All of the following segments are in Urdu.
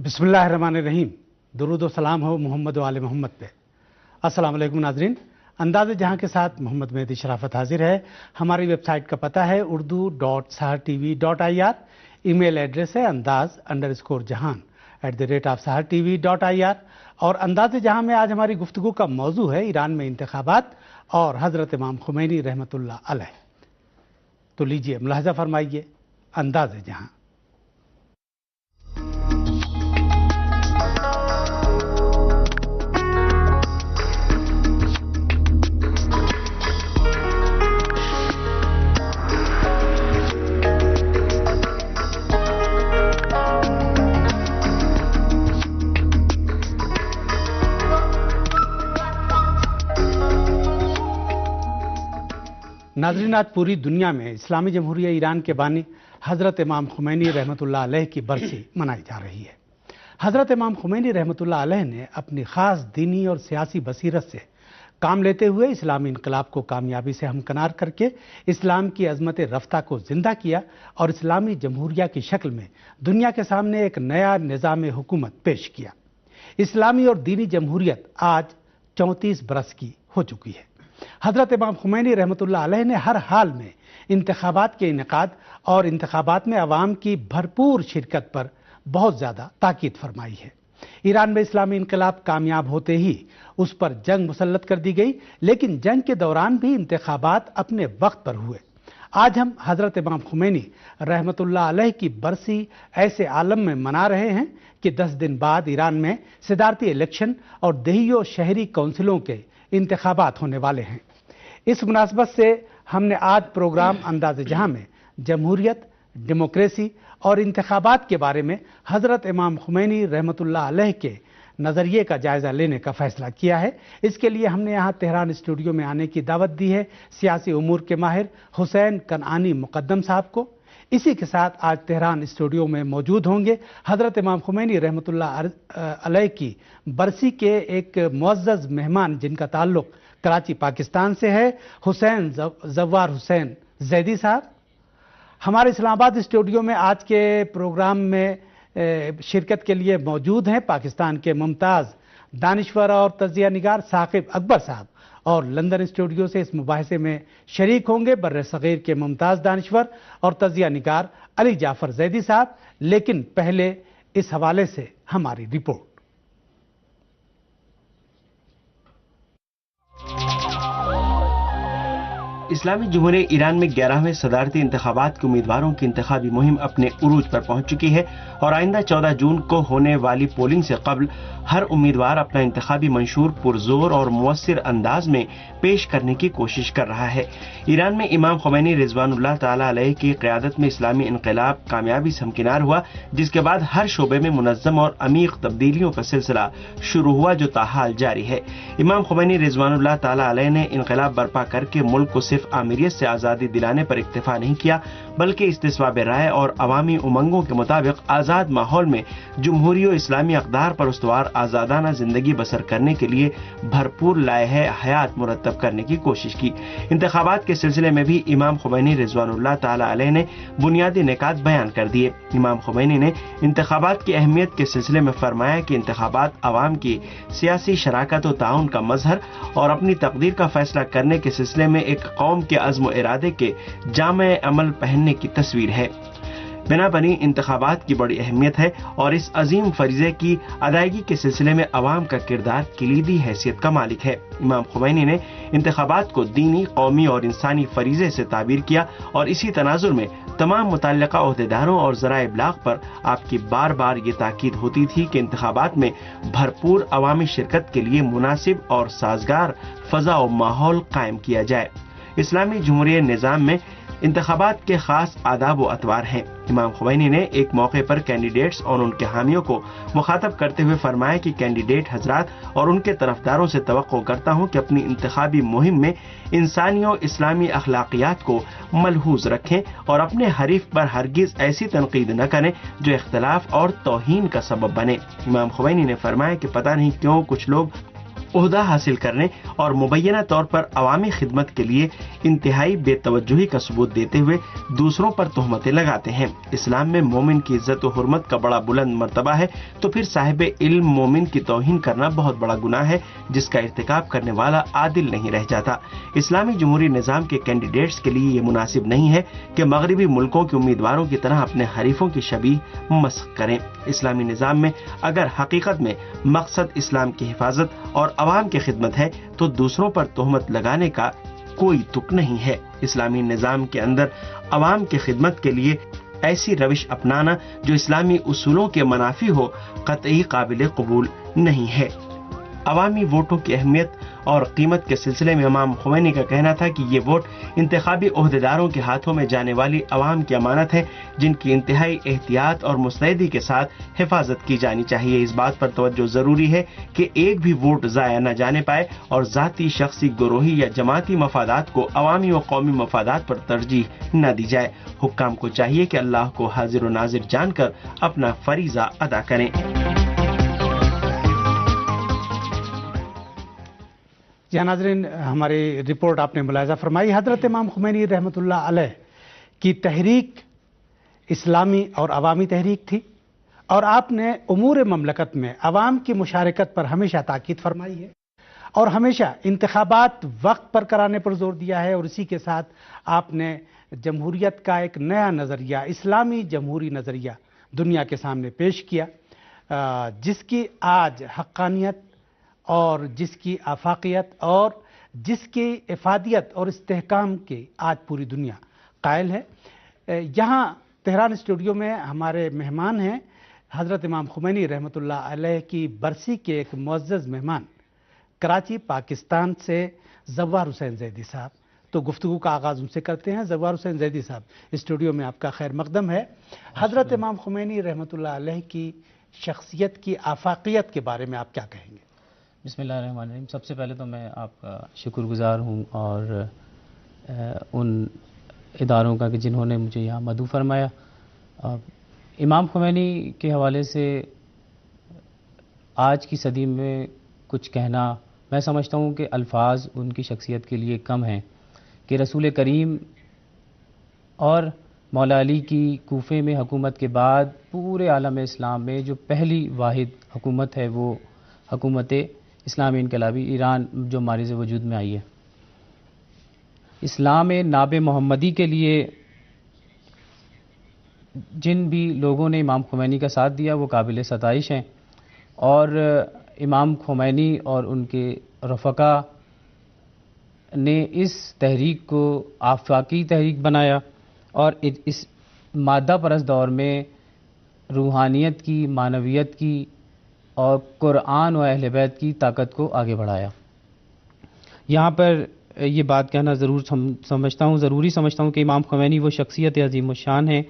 بسم اللہ الرحمن الرحیم. درود و سلام ہو محمد و آل محمد پہ. السلام علیکم ناظرین. انداز جہاں کے ساتھ محمد مہدی شرافت حاضر ہے. ہماری ویب سائٹ کا پتہ ہے urdu.sahartv.ir. ای میل ایڈریس ہے andaz_jahan@sahartv.ir. اور انداز جہاں میں آج ہماری گفتگو کا موضوع ہے ایران میں انتخابات اور حضرت امام خمینی رحمۃ اللہ علیہ. تو لیجئے ملاحظہ فرمائیے انداز جہاں. ناظرین، آج پوری دنیا میں اسلامی جمہوریہ ایران کے بانی حضرت امام خمینی رحمۃ اللہ علیہ کی برسی منائی جا رہی ہے. حضرت امام خمینی رحمۃ اللہ علیہ نے اپنی خاص دینی اور سیاسی بصیرت سے کام لیتے ہوئے اسلامی انقلاب کو کامیابی سے ہمکنار کر کے اسلام کی عظمت رفتہ کو زندہ کیا اور اسلامی جمہوریہ کی شکل میں دنیا کے سامنے ایک نیا نظام حکومت پیش کیا. اسلامی اور دینی جمہوریت آج 34 برس کی ہو چکی ہے. حضرت امام خمینی رحمۃ اللہ علیہ نے ہر حال میں انتخابات کے انعقاد اور انتخابات میں عوام کی بھرپور شرکت پر بہت زیادہ تاکید فرمائی ہے. ایران میں اسلامی انقلاب کامیاب ہوتے ہی اس پر جنگ مسلط کر دی گئی، لیکن جنگ کے دوران بھی انتخابات اپنے وقت پر ہوئے. آج ہم حضرت امام خمینی رحمۃ اللہ علیہ کی برسی ایسے عالم میں منا رہے ہیں کہ 10 دن بعد ایران میں صدارتی الیکشن اور دیہی و شہری کونسلوں کے انتخابات ہونے والے ہیں. اس مناسبت سے ہم نے آج پروگرام انداز جہاں میں جمہوریت، ڈیموکریسی اور انتخابات کے بارے میں حضرت امام خمینی رحمۃ اللہ علیہ کے نظریے کا جائزہ لینے کا فیصلہ کیا ہے. اس کے لیے ہم نے یہاں تہران اسٹوڈیو میں آنے کی دعوت دی ہے سیاسی امور کے ماہر حسین کنعانی مقدم صاحب کو. اسی کے ساتھ آج تہران اسٹوڈیو میں موجود ہوں گے حضرت امام خمینی رحمۃ اللہ علیہ کی برسی کے ایک معزز مہمان جن کا تعلق کراچی پاکستان سے ہے، حسین زوار حسین زیدی صاحب. ہمارے اسلام آباد اسٹوڈیو میں آج کے پروگرام میں شرکت کے لیے موجود ہیں پاکستان کے ممتاز دانشور اور تجزیہ نگار ثاقب اکبر صاحب، اور لندن اسٹوڈیو سے اس مباحثے میں شریک ہوں گے بر صغیر کے ممتاز دانشور اور تجزیہ نگار علی جعفر زیدی صاحب. لیکن پہلے اس حوالے سے ہماری رپورٹ. اسلامی جمہوریہ ایران میں 11ویں صدارتی انتخابات کے امیدواروں کی انتخابی مہم اپنے عروج پر پہنچ چکی ہے اور آئندہ 14 جون کو ہونے والی پولنگ سے قبل ہر امیدوار اپنا انتخابی منشور پرزور اور مؤثر انداز میں پیش کرنے کی کوشش کر رہا ہے. ایران میں امام خمینی رضوان اللہ تعالی علیہ کی قیادت میں اسلامی انقلاب کامیابی سے ہمکنار ہوا، جس کے بعد ہر شعبے میں منظم اور عمیق تبدیلیوں کا سلسلہ شروع ہوا جو تاحال جاری ہے. امام خمینی رضوان اللہ تعالی علیہ نے انقلاب برپا کر کے ملک کو صرف آمیریت سے آزادی دلانے پر اکتفا نہیں کیا، بلکہ استصواب رائے اور عوامی امنگوں کے مطابق آزاد ماحول میں جمہوری و اسلامی اقدار پر استوار آزادانہ زندگی بسر کرنے کے لیے بھرپور لائحہ حیات مرتب کرنے کی کوشش کی. انتخابات کے سلسلے میں بھی امام خمینی رضوان اللہ تعالی علیہ نے بنیادی نکات بیان کر دیے. امام خمینی نے انتخابات کی اہمیت کے سلسلے میں فرمایا کہ انتخابات عوام کی سیاسی شراکت و تعاون کا مظہر اور اپنی تقدیر کا فیصلہ کرنے کے سلسلے میں ایک قوم کے عزم و ارادے کے جامع عمل پہننے کی تصویر ہے. بنابراین انتخابات کی بڑی اہمیت ہے اور اس عظیم فریضے کی ادائیگی کے سلسلے میں عوام کا کردار کلیدی حیثیت کا مالک ہے. امام خمینی نے انتخابات کو دینی، قومی اور انسانی فریضے سے تعبیر کیا اور اسی تناظر میں تمام متعلقہ عہدیداروں اور ذرائع ابلاغ پر آپ کی بار بار یہ تاکید ہوتی تھی کہ انتخابات میں بھرپور عوامی شرکت کے لیے مناسب اور سازگار فضا و ماحول قائم کیا جائے. اسلامی جمہوریہ نظام میں انتخابات کے خاص آداب و اطوار ہیں. امام خمینی نے ایک موقع پر کینڈیڈیٹس اور ان کے حامیوں کو مخاطب کرتے ہوئے فرمایا کہ کینڈیڈیٹ حضرات اور ان کے طرفداروں سے توقع کرتا ہوں کہ اپنی انتخابی مہم میں انسانی و اسلامی اخلاقیات کو ملحوظ رکھیں اور اپنے حریف پر ہرگز ایسی تنقید نہ کریں جو اختلاف اور توہین کا سبب بنے. امام خمینی نے فرمایا کہ پتہ نہیں کیوں کچھ لوگ عہدہ حاصل کرنے اور مبینہ طور پر عوامی خدمت کے لیے انتہائی بے توجہی کا ثبوت دیتے ہوئے دوسروں پر تہمتیں لگاتے ہیں۔ اسلام میں مومن کی عزت و حرمت کا بڑا بلند مرتبہ ہے، تو پھر صاحب علم مومن کی توہین کرنا بہت بڑا گناہ ہے جس کا ارتکاب کرنے والا عادل نہیں رہ جاتا۔ اسلامی جمہوری نظام کے کینڈیڈیٹس کے لیے یہ مناسب نہیں ہے کہ مغربی ملکوں کے امیدواروں کی طرح اپنے حریفوں کی شبیہ مسخ کریں۔ اسلامی نظام میں اگر حقیقت میں مقصد اسلام کی حفاظت اور عوام کی خدمت ہے تو دوسروں پر تہمت لگانے کا کوئی تک نہیں ہے۔ اسلامی نظام کے اندر عوام کی خدمت کے لیے ایسی روش اپنانا جو اسلامی اصولوں کے منافی ہو قطعی قابل قبول نہیں ہے۔ عوامی ووٹوں کی اہمیت اور قیمت کے سلسلے میں امام خمینی کا کہنا تھا کہ یہ ووٹ انتخابی عہدیداروں کے ہاتھوں میں جانے والی عوام کی امانت ہے جن کی انتہائی احتیاط اور مستعدی کے ساتھ حفاظت کی جانی چاہیے۔ اس بات پر توجہ ضروری ہے کہ ایک بھی ووٹ ضائع نہ جانے پائے اور ذاتی، شخصی، گروہی یا جماعتی مفادات کو عوامی و قومی مفادات پر ترجیح نہ دی جائے۔ حکام کو چاہیے کہ اللہ کو حاضر و ناظر جان کر اپنا فریضہ ادا کریں۔ جی ناظرین، ہماری رپورٹ آپ نے ملاحظہ فرمائی۔ حضرت امام خمینی رحمۃ اللہ علیہ کی تحریک اسلامی اور عوامی تحریک تھی، اور آپ نے امور مملکت میں عوام کی مشارکت پر ہمیشہ تاکید فرمائی ہے اور ہمیشہ انتخابات وقت پر کرانے پر زور دیا ہے، اور اسی کے ساتھ آپ نے جمہوریت کا ایک نیا نظریہ، اسلامی جمہوری نظریہ دنیا کے سامنے پیش کیا، جس کی آج حقانیت اور جس کی آفاقیت اور جس کی افادیت اور استحکام کی آج پوری دنیا قائل ہے۔ یہاں تہران اسٹوڈیو میں ہمارے مہمان ہیں حضرت امام خمینی رحمۃ اللہ علیہ کی برسی کے ایک معزز مہمان، کراچی پاکستان سے زوار حسین زیدی صاحب۔ تو گفتگو کا آغاز ان سے کرتے ہیں۔ زوار حسین زیدی صاحب، اسٹوڈیو میں آپ کا خیر مقدم ہے۔ حضرت امام خمینی رحمۃ اللہ علیہ کی شخصیت کی آفاقیت کے بارے میں آپ کیا کہیں گے؟ بسم اللہ الرحمن الرحیم۔ سب سے پہلے تو میں آپ کا شکر گزار ہوں اور ان اداروں کا کہ جنہوں نے مجھے یہاں مدعو فرمایا۔ امام خمینی کے حوالے سے آج کی صدی میں کچھ کہنا، میں سمجھتا ہوں کہ الفاظ ان کی شخصیت کے لیے کم ہیں، کہ رسول کریم اور مولا علی کی کوفے میں حکومت کے بعد پورے عالم اسلام میں جو پہلی واحد حکومت ہے وہ حکومت اسلامی انقلابی ایران جو مارز وجود میں آئی ہے۔ اسلام ناب محمدی کے لیے جن بھی لوگوں نے امام خمینی کا ساتھ دیا وہ قابل ستائش ہیں، اور امام خمینی اور ان کے رفقا نے اس تحریک کو آفاقی تحریک بنایا اور اس مادہ پرست دور میں روحانیت کی، معنویت کی اور قرآن و اہل بیت کی طاقت کو آگے بڑھایا۔ یہاں پر یہ بات کہنا ضروری سمجھتا ہوں کہ امام خمینی وہ شخصیت عظیم الشان ہے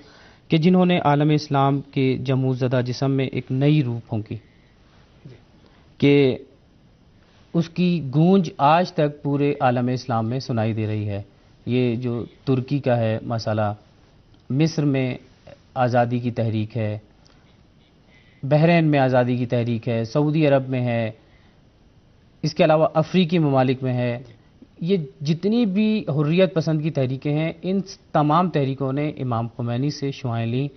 کہ جنہوں نے عالم اسلام کے جمود زدہ جسم میں ایک نئی روح پھونکی، کہ اس کی گونج آج تک پورے عالم اسلام میں سنائی دے رہی ہے۔ یہ جو ترکی کا ہے مسئلہ، مصر میں آزادی کی تحریک ہے، بحرین میں آزادی کی تحریک ہے، سعودی عرب میں ہے، اس کے علاوہ افریقی ممالک میں ہے، یہ جتنی بھی حریت پسند کی تحریکیں ہیں ان تمام تحریکوں نے امام خمینی سے شعائیں لیں،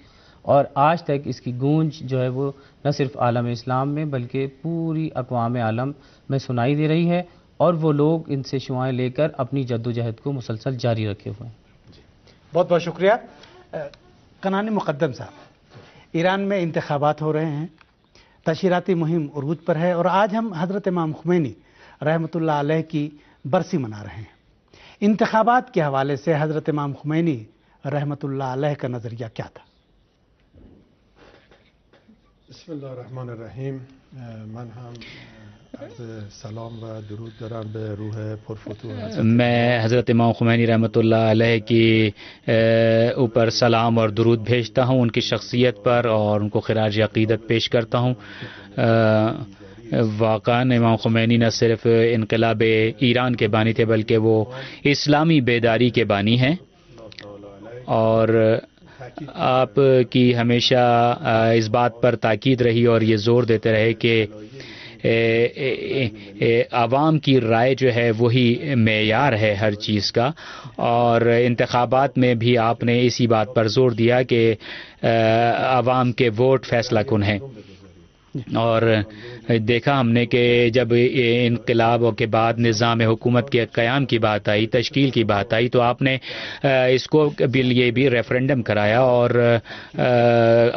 اور آج تک اس کی گونج جو ہے وہ نہ صرف عالم اسلام میں بلکہ پوری اقوام عالم میں سنائی دے رہی ہے، اور وہ لوگ ان سے شعائیں لے کر اپنی جد و جہد کو مسلسل جاری رکھے ہوئے ہیں۔ بہت بہت شکریہ۔ کنانی مقدم صاحب، ایران میں انتخابات ہو رہے ہیں، تشہیراتی مہم عروج پر ہے، اور آج ہم حضرت امام خمینی رحمۃ اللہ علیہ کی برسی منا رہے ہیں۔ انتخابات کے حوالے سے حضرت امام خمینی رحمۃ اللہ علیہ کا نظریہ کیا تھا؟ بسم الله الرحمن الرحیم۔ من هم عرض سلام و درود دارم به روح پرفتوح میں حضرت امام خمینی رحمۃ اللہ علیہ کی اوپر سلام اور درود بھیجتا ہوں، ان کی شخصیت پر، اور ان کو خراج عقیدت پیش کرتا ہوں۔ واقعاً امام خمینی نہ صرف انقلاب ایران کے بانی تھے بلکہ وہ اسلامی بیداری کے بانی ہیں، اور آپ کی ہمیشہ اس بات پر تاکید رہی اور یہ زور دیتے رہے کہ عوام کی رائے جو ہے وہی معیار ہے ہر چیز کا، اور انتخابات میں بھی آپ نے اسی بات پر زور دیا کہ عوام کے ووٹ فیصلہ کن ہیں۔ اور دیکھا ہم نے کہ جب انقلاب کے بعد نظام حکومت کے قیام کی بات آئی، تشکیل کی بات آئی، تو آپ نے اس کو یہ بھی ریفرینڈم کرایا، اور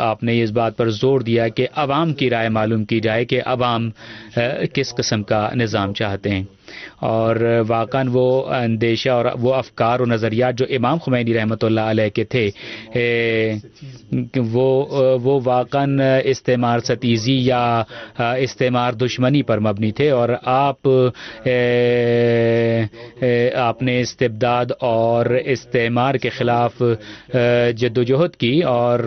آپ نے اس بات پر زور دیا کہ عوام کی رائے معلوم کی جائے کہ عوام کس قسم کا نظام چاہتے ہیں۔ اور واقعاً وہ اندیشہ اور وہ افکار و نظریات جو امام خمینی رحمۃ اللہ علیہ کے تھے وہ واقعاً استعمار ستیزی یا استعمار دشمنی پر مبنی تھے، اور آپ نے استبداد اور استعمار کے خلاف جدوجہد کی، اور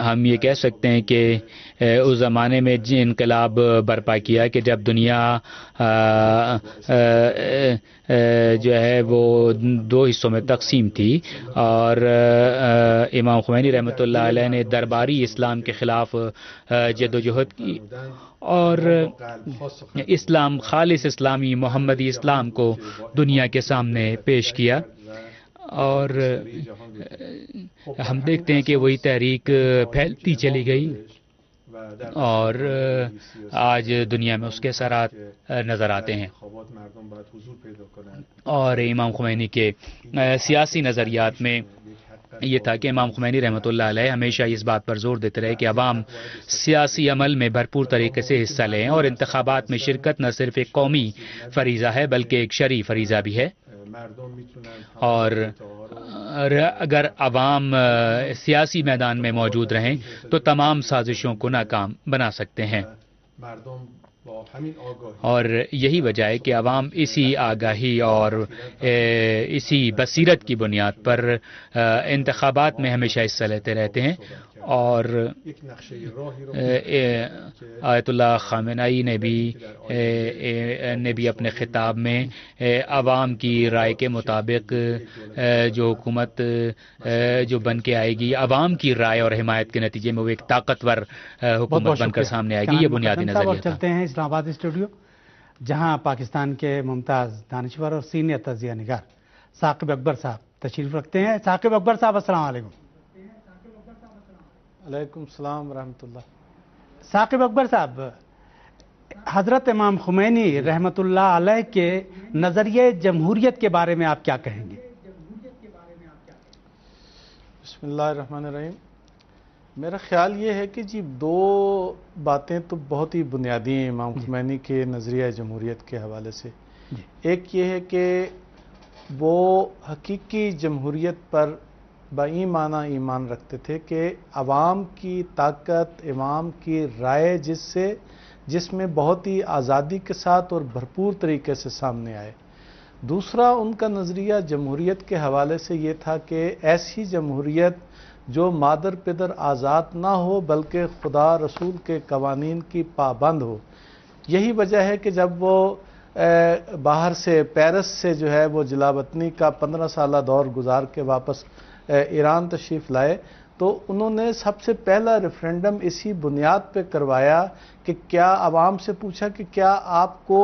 ہم یہ کہہ سکتے ہیں کہ اس زمانے میں انقلاب برپا کیا کہ جب دنیا جو ہے وہ دو حصوں میں تقسیم تھی، اور امام خمینی رحمۃ اللہ علیہ نے درباری اسلام کے خلاف جدوجہد کی، اور اسلام، خالص اسلامی محمدی اسلام کو دنیا کے سامنے پیش کیا، اور ہم دیکھتے ہیں کہ وہی تحریک پھیلتی چلی گئی، اور آج دنیا میں اس کے اثرات نظر آتے ہیں۔ اور امام خمینی کے سیاسی نظریات میں یہ تھا کہ امام خمینی رحمۃ اللہ علیہ ہمیشہ اس بات پر زور دیتے رہے کہ عوام سیاسی عمل میں بھرپور طریقے سے حصہ لیں، اور انتخابات میں شرکت نہ صرف ایک قومی فریضہ ہے بلکہ ایک شرعی فریضہ بھی ہے، اور اگر عوام سیاسی میدان میں موجود رہیں تو تمام سازشوں کو ناکام بنا سکتے ہیں۔ اور یہی وجہ ہے کہ عوام اسی آگاہی اور اسی بصیرت کی بنیاد پر انتخابات میں ہمیشہ حصہ لیتے رہتے ہیں، اور آیت اللہ خامنہئی نے بھی اپنے خطاب میں عوام کی رائے کے مطابق جو حکومت جو بن کے آئے گی، عوام کی رائے اور حمایت کے نتیجے میں وہ ایک طاقتور حکومت بن کر سامنے آئے گی، یہ بنیادی نظریہ تھا۔ چلتے ہیں اسلام آباد اسٹوڈیو، جہاں پاکستان کے ممتاز دانشور اور سینئر تجزیہ نگار ثاقب اکبر صاحب تشریف رکھتے ہیں۔ ثاقب اکبر صاحب السلام علیکم۔ علیکم السلام ورحمۃ اللہ۔ ثاقب اکبر صاحب، حضرت امام خمینی رحمۃ اللہ علیہ کے نظریہ جمہوریت کے بارے میں آپ کیا کہیں گے؟ بسم اللہ الرحمن الرحیم۔ میرا خیال یہ ہے کہ جی دو باتیں تو بہت ہی بنیادی ہیں امام خمینی کے نظریہ جمہوریت کے حوالے سے۔ ایک یہ ہے کہ وہ حقیقی جمہوریت پر بایمانہ ایمان رکھتے تھے کہ عوام کی طاقت، عوام کی رائے جس میں بہت ہی آزادی کے ساتھ اور بھرپور طریقے سے سامنے آئے۔ دوسرا ان کا نظریہ جمہوریت کے حوالے سے یہ تھا کہ ایسی جمہوریت جو مادر پدر آزاد نہ ہو بلکہ خدا رسول کے قوانین کی پابند ہو۔ یہی وجہ ہے کہ جب وہ باہر سے پیرس سے جو ہے وہ جلا وطنی کا 15 سالہ دور گزار کے واپس ایران تشریف لائے تو انہوں نے سب سے پہلا ریفرینڈم اسی بنیاد پہ کروایا کہ کیا عوام سے پوچھا کہ کیا آپ کو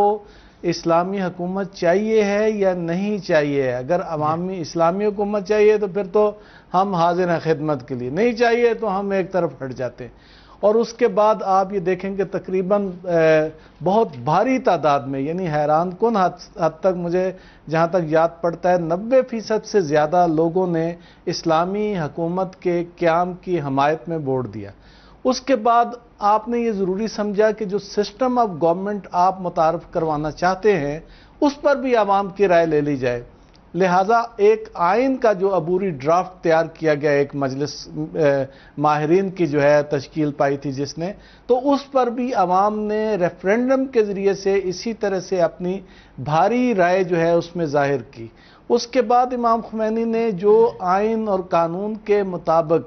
اسلامی حکومت چاہیے ہے یا نہیں چاہیے۔ اگر عوامی اسلامی حکومت چاہیے تو پھر تو ہم حاضر ہیں خدمت کے لیے، نہیں چاہیے تو ہم ایک طرف ہٹ جاتے ہیں۔ اور اس کے بعد آپ یہ دیکھیں کہ تقریباً بہت بھاری تعداد میں، یعنی حیران کن حد تک مجھے جہاں تک یاد پڑتا ہے 90% سے زیادہ لوگوں نے اسلامی حکومت کے قیام کی حمایت میں ووٹ دیا۔ اس کے بعد آپ نے یہ ضروری سمجھا کہ جو سسٹم آف گورنمنٹ آپ متعارف کروانا چاہتے ہیں اس پر بھی عوام کی رائے لے لی جائے، لہٰذا ایک آئین کا جو عبوری ڈرافٹ تیار کیا گیا، ایک مجلس ماہرین کی جو ہے تشکیل پائی تھی جس نے، تو اس پر بھی عوام نے ریفرینڈم کے ذریعے سے اسی طرح سے اپنی بھاری رائے جو ہے اس میں ظاہر کی۔ اس کے بعد امام خمینی نے جو آئین اور قانون کے مطابق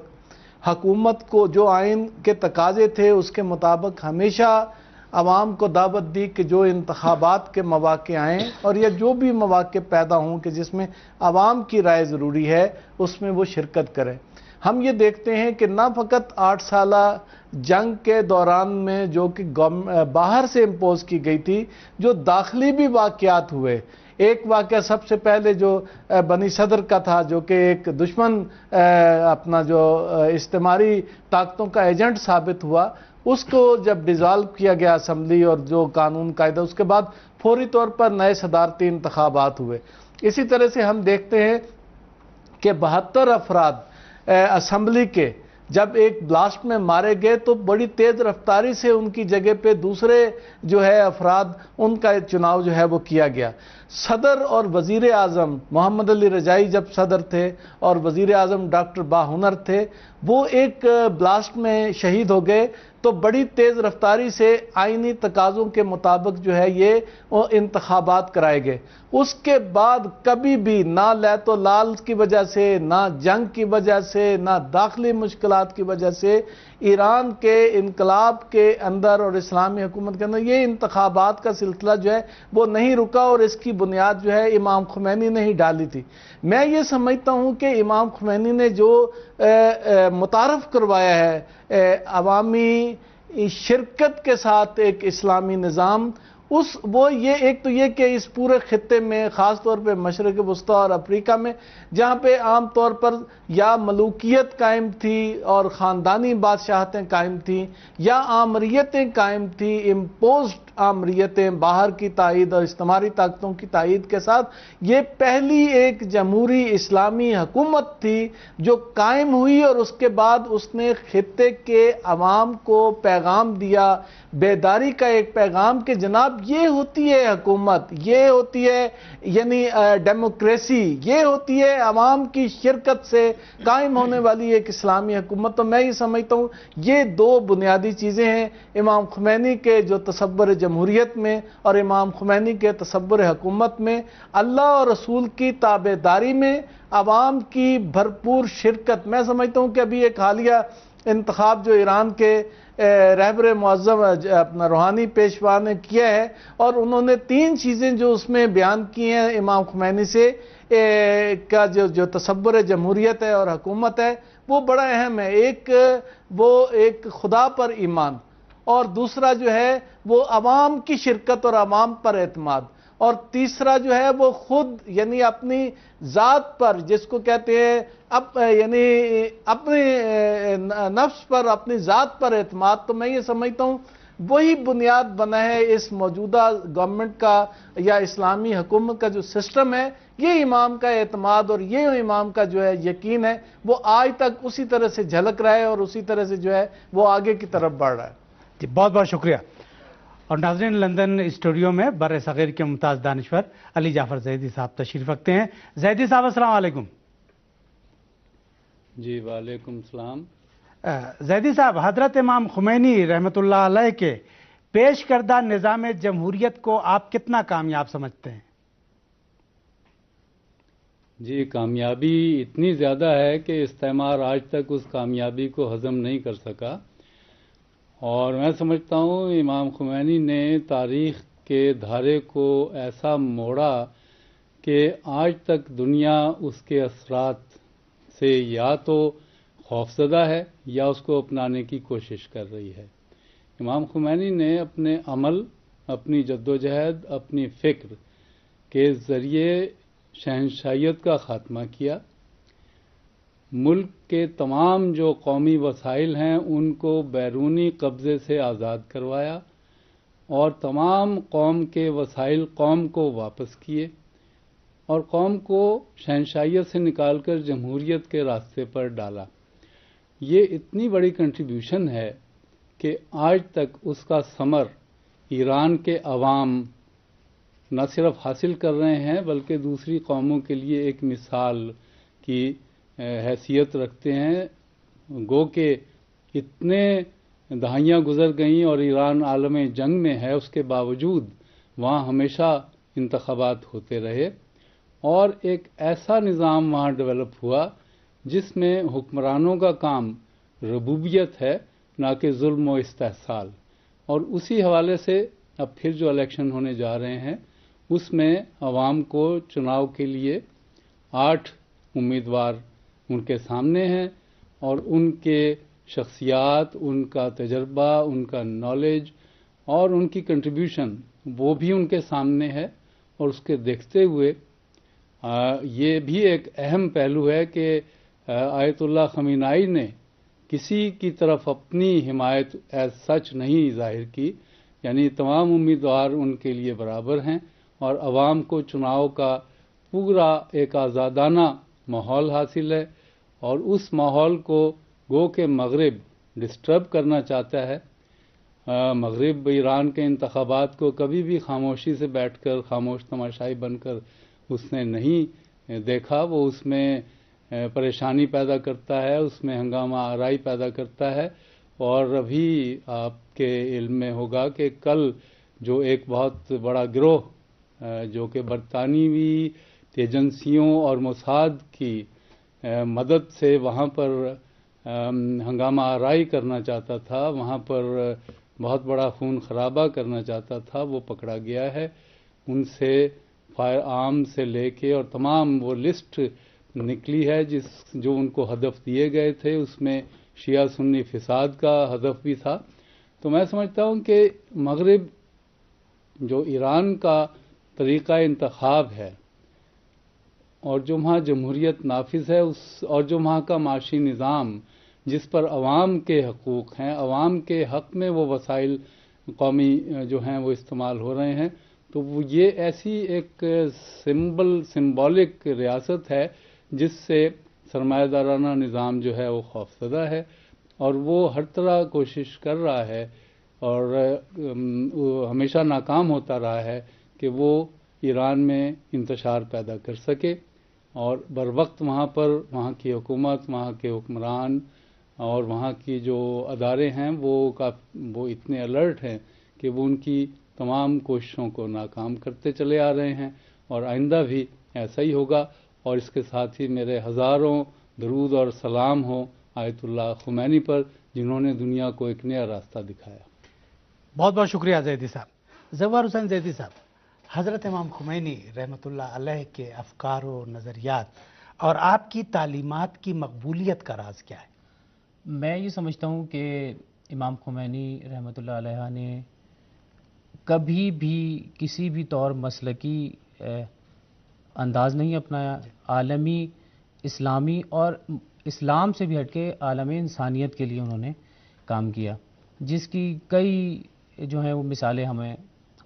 حکومت کو، جو آئین کے تقاضے تھے اس کے مطابق ہمیشہ عوام کو دعوت دی کہ جو انتخابات کے مواقع آئیں اور یا جو بھی مواقع پیدا ہوں کہ جس میں عوام کی رائے ضروری ہے اس میں وہ شرکت کریں۔ ہم یہ دیکھتے ہیں کہ نہ فقط 8 سالہ جنگ کے دوران میں جو کہ باہر سے امپوز کی گئی تھی، جو داخلی بھی واقعات ہوئے. ایک واقعہ سب سے پہلے جو بنی صدر کا تھا، جو کہ ایک دشمن اپنا جو استعماری طاقتوں کا ایجنٹ ثابت ہوا، اس کو جب ڈیزالو کیا گیا اسمبلی اور جو قانون قاعدہ، اس کے بعد فوری طور پر نئے صدارتی انتخابات ہوئے. اسی طرح سے ہم دیکھتے ہیں کہ 72 افراد اسمبلی کے جب ایک بلاسٹ میں مارے گئے تو بڑی تیز رفتاری سے ان کی جگہ پہ دوسرے جو ہے افراد، ان کا چناؤ جو ہے وہ کیا گیا. صدر اور وزیر اعظم محمد علی رجائی جب صدر تھے اور وزیر اعظم ڈاکٹر باہنر تھے، وہ ایک بلاسٹ میں شہید ہو گئے. تو بڑی تیز رفتاری سے آئینی تقاضوں کے مطابق جو ہے یہ انتخابات کرائے گئے. اس کے بعد کبھی بھی نہ لیت و لال کی وجہ سے، نہ جنگ کی وجہ سے، نہ داخلی مشکلات کی وجہ سے ایران کے انقلاب کے اندر اور اسلامی حکومت کے اندر یہ انتخابات کا سلسلہ جو ہے وہ نہیں رکا، اور اس کی بنیاد جو ہے امام خمینی نے ہی ڈالی تھی. میں یہ سمجھتا ہوں کہ امام خمینی نے جو متعارف کروایا ہے عوامی شرکت کے ساتھ ایک اسلامی نظام، وہ یہ ایک تو یہ کہ اس پورے خطے میں خاص طور پہ مشرق وسطیٰ اور افریقہ میں جہاں پہ عام طور پر یا ملوکیت قائم تھی اور خاندانی بادشاہتیں قائم تھیں یا آمریتیں قائم تھیں، امپوزڈ آمریتیں باہر کی تائید اور استعماری طاقتوں کی تائید کے ساتھ، یہ پہلی ایک جمہوری اسلامی حکومت تھی جو قائم ہوئی، اور اس کے بعد اس نے خطے کے عوام کو پیغام دیا، بیداری کا ایک پیغام کہ جناب یہ ہوتی ہے حکومت، یہ ہوتی ہے یعنی ڈیموکریسی، یہ ہوتی ہے عوام کی شرکت سے قائم ہونے والی ایک اسلامی حکومت. تو میں یہ سمجھتا ہوں یہ دو بنیادی چیزیں ہیں امام خمینی کے جو تصور جمہوریت میں اور امام خمینی کے تصور حکومت میں، اللہ اور رسول کی تابعداری میں عوام کی بھرپور شرکت. میں سمجھتا ہوں کہ ابھی ایک حالیہ انتخاب جو ایران کے رہبر معظم اپنا روحانی پیشوا نے کیا ہے، اور انہوں نے 3 چیزیں جو اس میں بیان کی ہیں امام خمینی سے کا جو تصور جمہوریت ہے اور حکومت ہے، وہ بڑا اہم ہے. ایک خدا پر ایمان، اور دوسرا جو ہے وہ عوام کی شرکت اور عوام پر اعتماد، اور تیسرا جو ہے وہ خود یعنی اپنی ذات پر، جس کو کہتے ہیں یعنی اپنے نفس پر، اپنی ذات پر اعتماد. تو میں یہ سمجھتا ہوں وہی بنیاد بنا ہے اس موجودہ گورنمنٹ کا یا اسلامی حکومت کا جو سسٹم ہے. یہ امام کا اعتماد اور یہ امام کا جو ہے یقین ہے، وہ آج تک اسی طرح سے جھلک رہا ہے اور اسی طرح سے جو ہے وہ آگے کی طرف بڑھ رہا ہے. جی بہت بہت شکریہ. اور ناظرین، لندن اسٹوڈیو میں بر صغیر کے ممتاز دانشور علی جعفر زیدی صاحب تشریف رکھتے ہیں. زیدی صاحب السلام علیکم. جی وعلیکم السلام. زیدی صاحب، حضرت امام خمینی رحمۃ اللہ علیہ کے پیش کردہ نظام جمہوریت کو آپ کتنا کامیاب سمجھتے ہیں؟ جی کامیابی اتنی زیادہ ہے کہ استعمار آج تک اس کامیابی کو ہضم نہیں کر سکا، اور میں سمجھتا ہوں امام خمینی نے تاریخ کے دھارے کو ایسا موڑا کہ آج تک دنیا اس کے اثرات سے یا تو خوفزدہ ہے یا اس کو اپنانے کی کوشش کر رہی ہے. امام خمینی نے اپنے عمل، اپنی جدوجہد، اپنی فکر کے ذریعے شہنشاہیت کا خاتمہ کیا. ملک کے تمام جو قومی وسائل ہیں ان کو بیرونی قبضے سے آزاد کروایا، اور تمام قوم کے وسائل قوم کو واپس کیے، اور قوم کو شہنشاہیت سے نکال کر جمہوریت کے راستے پر ڈالا. یہ اتنی بڑی کنٹریبیوشن ہے کہ آج تک اس کا ثمر ایران کے عوام نہ صرف حاصل کر رہے ہیں بلکہ دوسری قوموں کے لیے ایک مثال کی حیثیت رکھتے ہیں. گو کہ اتنے دہائیاں گزر گئیں اور ایران عالم جنگ میں ہے، اس کے باوجود وہاں ہمیشہ انتخابات ہوتے رہے، اور ایک ایسا نظام وہاں ڈیولپ ہوا جس میں حکمرانوں کا کام ربوبیت ہے، نہ کہ ظلم و استحصال. اور اسی حوالے سے اب پھر جو الیکشن ہونے جا رہے ہیں اس میں عوام کو چناؤ کے لیے 8 امیدوار ان کے سامنے ہیں، اور ان کے شخصیات، ان کا تجربہ، ان کا نالج اور ان کی کنٹریبیوشن وہ بھی ان کے سامنے ہے. اور اس کے دیکھتے ہوئے یہ بھی ایک اہم پہلو ہے کہ آیت اللہ خمینائی نے کسی کی طرف اپنی حمایت ایز سچ نہیں ظاہر کی، یعنی تمام امیدوار ان کے لیے برابر ہیں اور عوام کو چناؤ کا پورا ایک آزادانہ ماحول حاصل ہے. اور اس ماحول کو گو کہ مغرب ڈسٹرب کرنا چاہتا ہے. مغرب ایران کے انتخابات کو کبھی بھی خاموشی سے بیٹھ کر خاموش تماشائی بن کر اس نے نہیں دیکھا. وہ اس میں پریشانی پیدا کرتا ہے، اس میں ہنگامہ آرائی پیدا کرتا ہے. اور ابھی آپ کے علم میں ہوگا کہ کل جو ایک بہت بڑا گروہ جو کہ برطانوی ایجنسیوں اور موساد کی مدد سے وہاں پر ہنگامہ آرائی کرنا چاہتا تھا، وہاں پر بہت بڑا خون خرابہ کرنا چاہتا تھا، وہ پکڑا گیا ہے. ان سے فائر آرم سے لے کے اور تمام وہ لسٹ نکلی ہے جو ان کو ہدف دیے گئے تھے، اس میں شیعہ سنی فساد کا ہدف بھی تھا. تو میں سمجھتا ہوں کہ مغرب جو ایران کا طریقہ انتخاب ہے اور جو وہاں جمہوریت نافذ ہے اور جو وہاں کا معاشی نظام جس پر عوام کے حقوق ہیں، عوام کے حق میں وہ وسائل قومی جو ہیں وہ استعمال ہو رہے ہیں، تو وہ یہ ایسی ایک سمبولک ریاست ہے جس سے سرمایہ دارانہ نظام جو ہے وہ خوفزدہ ہے اور وہ ہر طرح کوشش کر رہا ہے اور ہمیشہ ناکام ہوتا رہا ہے کہ وہ ایران میں انتشار پیدا کر سکے اور بر وقت وہاں پر وہاں کی حکومت، وہاں کے حکمران اور وہاں کی جو ادارے ہیں وہ اتنے الرٹ ہیں کہ وہ ان کی تمام کوششوں کو ناکام کرتے چلے آ رہے ہیں اور آئندہ بھی ایسا ہی ہوگا. اور اس کے ساتھ ہی میرے ہزاروں درود اور سلام ہوں آیت اللہ خمینی پر، جنہوں نے دنیا کو ایک نیا راستہ دکھایا. بہت بہت شکریہ زیدی صاحب. زوار حسین زیدی صاحب، حضرت امام خمینی رحمۃ اللہ علیہ کے افکار و نظریات اور آپ کی تعلیمات کی مقبولیت کا راز کیا ہے؟ میں یہ سمجھتا ہوں کہ امام خمینی رحمۃ اللہ علیہ نے کبھی بھی کسی بھی طور مسلکی انداز نہیں اپنایا. عالمی اسلامی اور اسلام سے بھی ہٹ کے عالم انسانیت کے لیے انہوں نے کام کیا، جس کی کئی جو ہیں وہ مثالیں ہمیں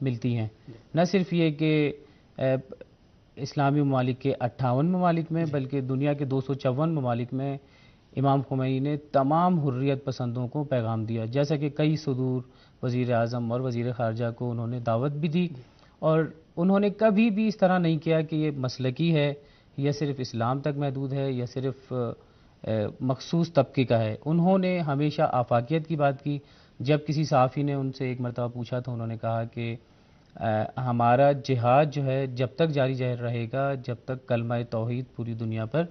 ملتی ہیں. نہ صرف یہ کہ اسلامی ممالک کے 58 ممالک میں بلکہ دنیا کے 254 ممالک میں امام خمینی نے تمام حریت پسندوں کو پیغام دیا، جیسا کہ کئی صدور وزیر اعظم اور وزیر خارجہ کو انہوں نے دعوت بھی دی. اور انہوں نے کبھی بھی اس طرح نہیں کیا کہ یہ مسلکی ہے یا صرف اسلام تک محدود ہے یا صرف مخصوص طبقے کا ہے. انہوں نے ہمیشہ آفاقیت کی بات کی. جب کسی صحافی نے ان سے ایک مرتبہ پوچھا تو انہوں نے کہا کہ ہمارا جہاد جو ہے جب تک جاری رہے گا جب تک کلمہ توحید پوری دنیا پر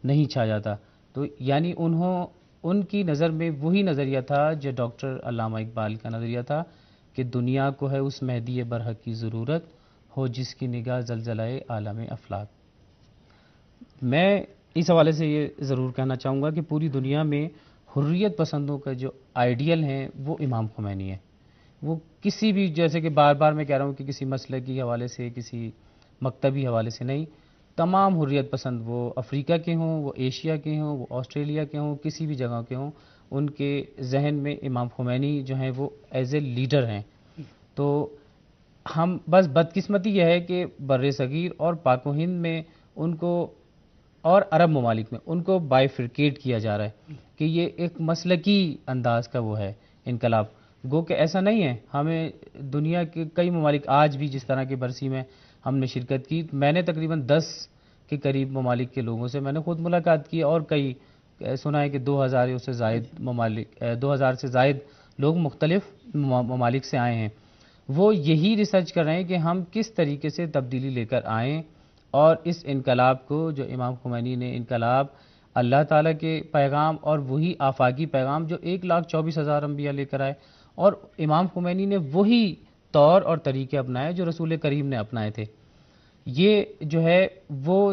نہیں چھا جاتا. تو یعنی ان کی نظر میں وہی نظریہ تھا جو ڈاکٹر علامہ اقبال کا نظریہ تھا کہ دنیا کو ہے اس مہدی برحق کی ضرورت ہو جس کی نگاہ زلزلہ عالم افلاک. میں اس حوالے سے یہ ضرور کہنا چاہوں گا کہ پوری دنیا میں حریت پسندوں کا جو آئیڈیل ہیں وہ امام خمینی ہے. وہ کسی بھی، جیسے کہ بار بار میں کہہ رہا ہوں کہ کسی مسلکی حوالے سے، کسی مکتبی حوالے سے نہیں، تمام حریت پسند، وہ افریقہ کے ہوں، وہ ایشیا کے ہوں، وہ آسٹریلیا کے ہوں، کسی بھی جگہ کے ہوں، ان کے ذہن میں امام خمینی جو ہیں وہ ایز اے لیڈر ہیں. تو ہم بس بدقسمتی یہ ہے کہ بر صغیر اور پاک و ہند میں ان کو اور عرب ممالک میں ان کو بائیفرکیٹ کیا جا رہا ہے کہ یہ ایک مسلکی انداز کا وہ ہے انقلاب. گو کہ ایسا نہیں ہے. ہمیں دنیا کے کئی ممالک آج بھی جس طرح کی برسی میں ہم نے شرکت کی، میں نے تقریباً 10 کے قریب ممالک کے لوگوں سے میں نے خود ملاقات کی اور کئی سنا ہے کہ 2000 سے زائد ممالک 2000 سے زائد لوگ مختلف ممالک سے آئے ہیں. وہ یہی ریسرچ کر رہے ہیں کہ ہم کس طریقے سے تبدیلی لے کر آئیں اور اس انقلاب کو جو امام خمینی نے انقلاب اللہ تعالیٰ کے پیغام اور وہی آفاقی پیغام جو 1,24,000 انبیاء لے کر آئے، اور امام خمینی نے وہی طور اور طریقے اپنائے جو رسول کریم نے اپنائے تھے. یہ جو ہے وہ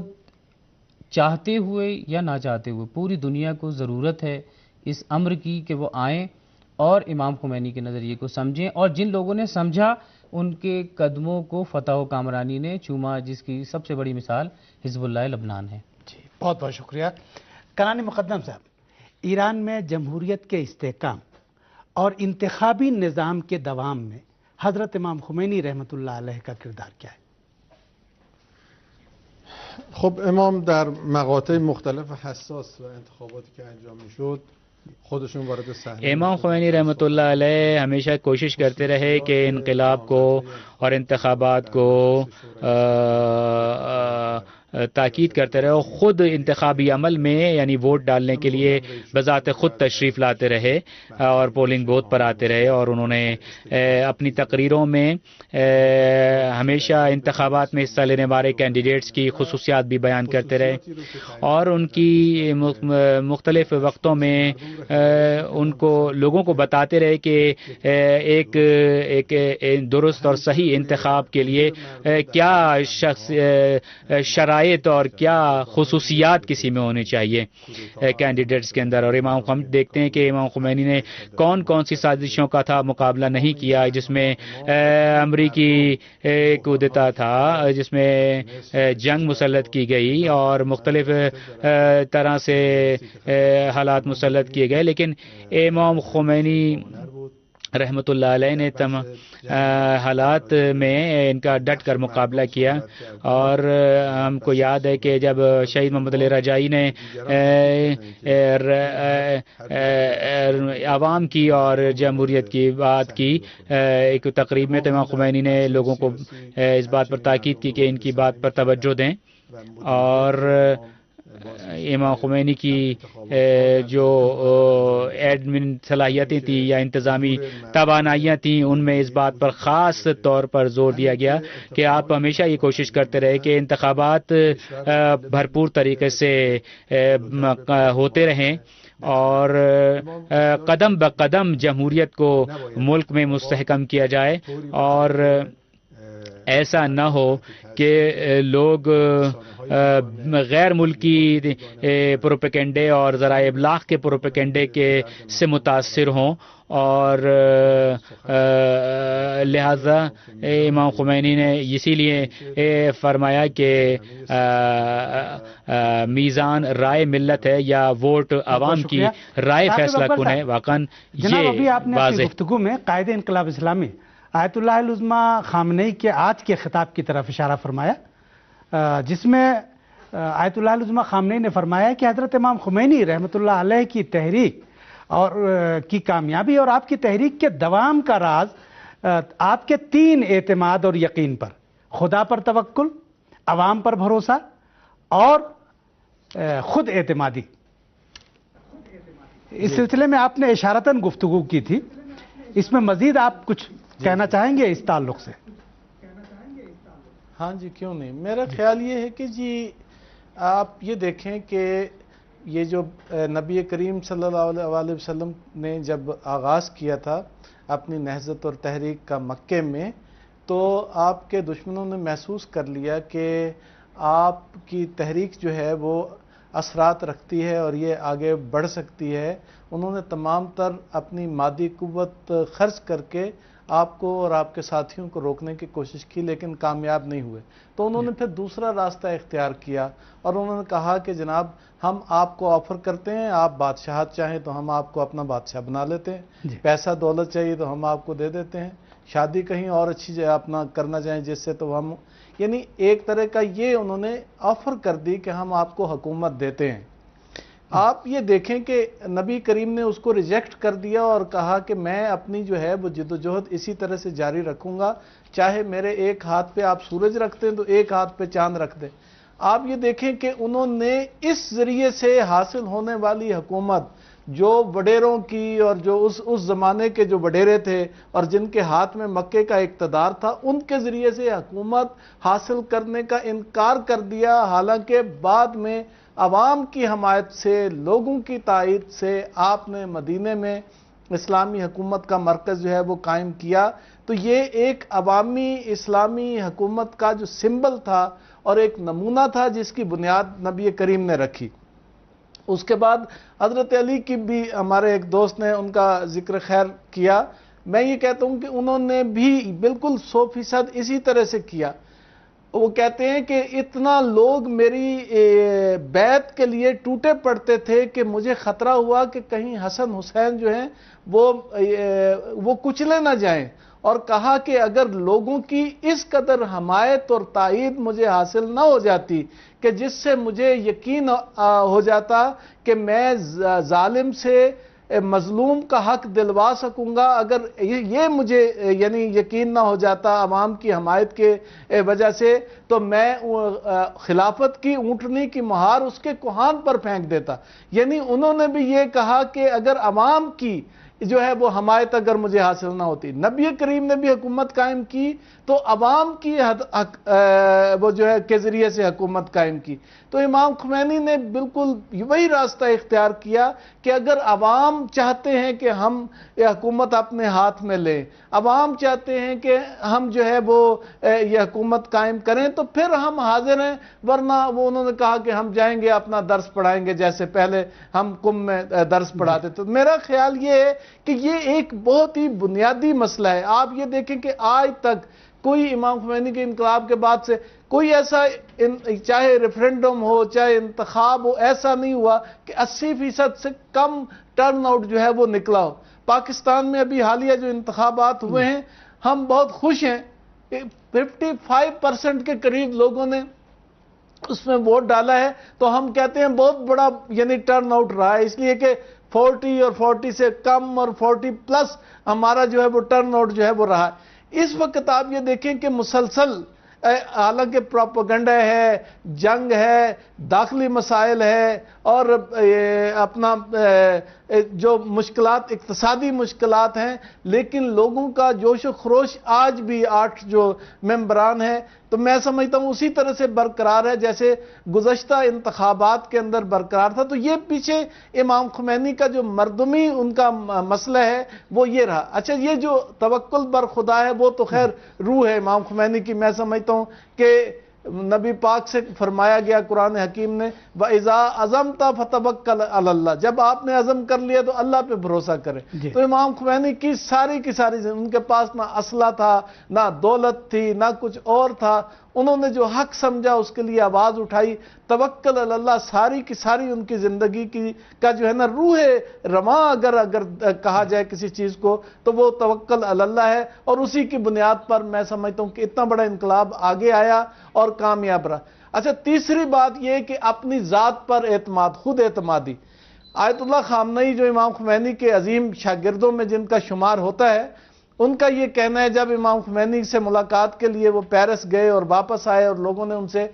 چاہتے ہوئے یا نہ چاہتے ہوئے پوری دنیا کو ضرورت ہے اس امر کی کہ وہ آئیں اور امام خمینی کے نظریے کو سمجھیں، اور جن لوگوں نے سمجھا ان کے قدموں کو فتح و کامرانی نے چوما، جس کی سب سے بڑی مثال حزب اللہ لبنان ہے۔ جی بہت بہت شکریہ۔ کنانی مقدم صاحب، ایران میں جمہوریت کے استحکام اور انتخابی نظام کے دوام میں حضرت امام خمینی رحمت اللہ علیہ کا کردار کیا ہے؟ خب امام در مقاطع مختلف حساس و انتخاباتی که انجام میشد خودشون وارد صحنه امام خمینی رحمۃ اللہ علیہ ہمیشہ کوشش کرتے رہے کہ انقلاب کو اور انتخابات کو تاکید کرتے رہے اور خود انتخابی عمل میں یعنی ووٹ ڈالنے کے لیے بذات خود تشریف لاتے رہے اور پولنگ بوتھ پر آتے رہے، اور انہوں نے اپنی تقریروں میں ہمیشہ انتخابات میں حصہ لینے والے کینڈیڈیٹس کی خصوصیات بھی بیان کرتے رہے، اور ان کی مختلف وقتوں میں ان کو لوگوں کو بتاتے رہے کہ ایک درست اور صحیح انتخاب کے لیے کیا شرائط اور کیا خصوصیات کسی میں ہونی چاہیے کینڈیڈیٹس کے اندر۔ اور امام خمینی دیکھتے ہیں کہ امام خمینی نے کون کون سی سازشوں کا تھا مقابلہ نہیں کیا، جس میں امریکی کودتا تھا، جس میں جنگ مسلط کی گئی اور مختلف طرح سے حالات مسلط کیے گئے، لیکن امام خمینی رحمۃ اللہ علیہ نے حالات میں ان کا ڈٹ کر مقابلہ کیا۔ اور ہم کو یاد ہے کہ جب شہید محمد علی رجائی نے عوام کی اور جمہوریت کی بات کی ایک تقریب میں، تو امام خمینی نے لوگوں کو اس بات پر تاکید کی کہ ان کی بات پر توجہ دیں، اور امام خمینی کی جو ایڈمن صلاحیتیں تھیں یا انتظامی توانائیاں تھیں، ان میں اس بات پر خاص طور پر زور دیا گیا کہ آپ ہمیشہ یہ کوشش کرتے رہے کہ انتخابات بھرپور طریقے سے ہوتے رہیں اور قدم بقدم جمہوریت کو ملک میں مستحکم کیا جائے، اور ایسا نہ ہو کہ لوگ غیر ملکی پروپیگنڈے اور ذرائع ابلاغ کے پروپیگنڈے سے متاثر ہوں، اور لہذا امام خمینی نے اسی لیے فرمایا کہ میزان رائے ملت ہے یا ووٹ عوام کی رائے فیصلہ کن ہے۔ واقعاً ابھی یہ آپ نے اپنی واضح گفتگو میں قائد انقلاب اسلامی آیت اللہ العظمہ خامنئی کے آج کے خطاب کی طرف اشارہ فرمایا، جس میں آیت اللہ العظمہ خامنئی نے فرمایا کہ حضرت امام خمینی رحمۃ اللہ علیہ کی تحریک اور کی کامیابی اور آپ کی تحریک کے دوام کا راز آپ کے 3 اعتماد اور یقین پر: خدا پر توکل، عوام پر بھروسہ اور خود اعتمادی۔ اس سلسلے میں آپ نے اشارتاً گفتگو کی تھی، اس میں مزید آپ کچھ کہنا چاہیں گے اس تعلق سے؟ ہاں جی، کیوں نہیں۔ میرا خیال یہ ہے کہ جی آپ یہ دیکھیں کہ یہ جو نبی کریم صلی اللہ علیہ وسلم نے جب آغاز کیا تھا اپنی نہضت اور تحریک کا مکے میں، تو آپ کے دشمنوں نے محسوس کر لیا کہ آپ کی تحریک جو ہے وہ اثرات رکھتی ہے اور یہ آگے بڑھ سکتی ہے۔ انہوں نے تمام تر اپنی مادی قوت خرچ کر کے آپ کو اور آپ کے ساتھیوں کو روکنے کی کوشش کی، لیکن کامیاب نہیں ہوئے۔ تو انہوں نے پھر دوسرا راستہ اختیار کیا اور انہوں نے کہا کہ جناب ہم آپ کو آفر کرتے ہیں، آپ بادشاہت چاہیں تو ہم آپ کو اپنا بادشاہ بنا لیتے ہیں، پیسہ دولت چاہیے تو ہم آپ کو دے دیتے ہیں، شادی کہیں اور اچھی جگہ اپنا کرنا چاہیں جس سے تو ہم، یعنی ایک طرح کا یہ انہوں نے آفر کر دی کہ ہم آپ کو حکومت دیتے ہیں۔ آپ یہ دیکھیں کہ نبی کریم نے اس کو ریجیکٹ کر دیا اور کہا کہ میں اپنی جو ہے وہ جد و جہد اسی طرح سے جاری رکھوں گا، چاہے میرے ایک ہاتھ پہ آپ سورج رکھتے ہیں تو ایک ہاتھ پہ چاند رکھ دیں۔ آپ یہ دیکھیں کہ انہوں نے اس ذریعے سے حاصل ہونے والی حکومت جو وڈیروں کی اور جو اس زمانے کے جو وڈیرے تھے اور جن کے ہاتھ میں مکے کا اقتدار تھا، ان کے ذریعے سے حکومت حاصل کرنے کا انکار کر دیا، حالانکہ بعد میں عوام کی حمایت سے، لوگوں کی تائید سے آپ نے مدینے میں اسلامی حکومت کا مرکز جو ہے وہ قائم کیا۔ تو یہ ایک عوامی اسلامی حکومت کا جو سمبل تھا اور ایک نمونہ تھا جس کی بنیاد نبی کریم نے رکھی۔ اس کے بعد حضرت علی کی بھی ہمارے ایک دوست نے ان کا ذکر خیر کیا، میں یہ کہتا ہوں کہ انہوں نے بھی بالکل 100% اسی طرح سے کیا۔ وہ کہتے ہیں کہ اتنا لوگ میری بیعت کے لیے ٹوٹے پڑتے تھے کہ مجھے خطرہ ہوا کہ کہیں حسن حسین جو ہیں وہ کچلے نہ جائیں، اور کہا کہ اگر لوگوں کی اس قدر حمایت اور تائید مجھے حاصل نہ ہو جاتی کہ جس سے مجھے یقین ہو جاتا کہ میں ظالم سے مظلوم کا حق دلوا سکوں گا، اگر یہ مجھے یعنی یقین نہ ہو جاتا عوام کی حمایت کے وجہ سے، تو میں خلافت کی اونٹنی کی مہار اس کے کوہان پر پھینک دیتا۔ یعنی انہوں نے بھی یہ کہا کہ اگر عوام کی جو ہے وہ حمایت اگر مجھے حاصل نہ ہوتی، نبی کریم نے بھی حکومت قائم کی تو عوام کی وہ جو ہے کے ذریعے سے حکومت قائم کی۔ تو امام خمینی نے بالکل وہی راستہ اختیار کیا کہ اگر عوام چاہتے ہیں کہ ہم یہ حکومت اپنے ہاتھ میں لیں، عوام چاہتے ہیں کہ ہم جو ہے وہ یہ حکومت قائم کریں، تو پھر ہم حاضر ہیں، ورنہ وہ انہوں نے کہا کہ ہم جائیں گے اپنا درس پڑھائیں گے جیسے پہلے ہم قم میں درس پڑھاتے تھے۔ میرا خیال یہ ہے کہ یہ ایک بہت ہی بنیادی مسئلہ ہے۔ آپ یہ دیکھیں کہ آج تک کوئی امام خمینی کے انقلاب کے بعد سے کوئی ایسا چاہے ریفرینڈم ہو چاہے انتخاب ہو، ایسا نہیں ہوا کہ 80% سے کم ٹرن آؤٹ جو ہے وہ نکلا ہو۔ پاکستان میں ابھی حالیہ جو انتخابات ہوئے ہیں ہم بہت خوش ہیں، 55% کے قریب لوگوں نے اس میں ووٹ ڈالا ہے، تو ہم کہتے ہیں بہت بڑا یعنی ٹرن آؤٹ رہا ہے، اس لیے کہ 40 اور 40 سے کم اور 40 پلس ہمارا جو ہے وہ ٹرن آؤٹ جو ہے وہ رہا ہے۔ اس وقت آپ یہ دیکھیں کہ مسلسل حالانکہ پروپیگنڈا ہے، جنگ ہے، داخلی مسائل ہے، اور اپنا جو مشکلات اقتصادی مشکلات ہیں، لیکن لوگوں کا جوش و خروش آج بھی 8 جو ممبران ہیں تو میں سمجھتا ہوں اسی طرح سے برقرار ہے جیسے گزشتہ انتخابات کے اندر برقرار تھا۔ تو یہ پیچھے امام خمینی کا جو مردمی ان کا مسئلہ ہے وہ یہ رہا۔ اچھا، یہ جو توکل بر خدا ہے وہ تو خیر روح ہے امام خمینی کی، میں سمجھتا ہوں کہ نبی پاک سے فرمایا گیا قرآن حکیم نے وَإِذَا عَزَمْتَ فَتَوَكَّلْ عَلَى اللَّهِ، جب آپ نے عزم کر لیا تو اللہ پہ بھروسہ کرے۔ تو امام خمینی کی ساری ان کے پاس نہ اسلحہ تھا، نہ دولت تھی، نہ کچھ اور تھا، انہوں نے جو حق سمجھا اس کے لیے آواز اٹھائی، توکل علی اللہ ساری کی ساری ان کی زندگی کا جو ہے نا روح رواں اگر کہا جائے کسی چیز کو تو وہ توکل علی اللہ ہے، اور اسی کی بنیاد پر میں سمجھتا ہوں کہ اتنا بڑا انقلاب آگے آیا اور کامیاب رہا۔ اچھا، تیسری بات یہ کہ اپنی ذات پر اعتماد، خود اعتمادی۔ آیت اللہ خامنئی جو امام خمینی کے عظیم شاگردوں میں جن کا شمار ہوتا ہے، ان کا یہ کہنا ہے جب امام خمینی سے ملاقات کے لیے وہ پیرس گئے اور واپس آئے اور لوگوں نے ان سے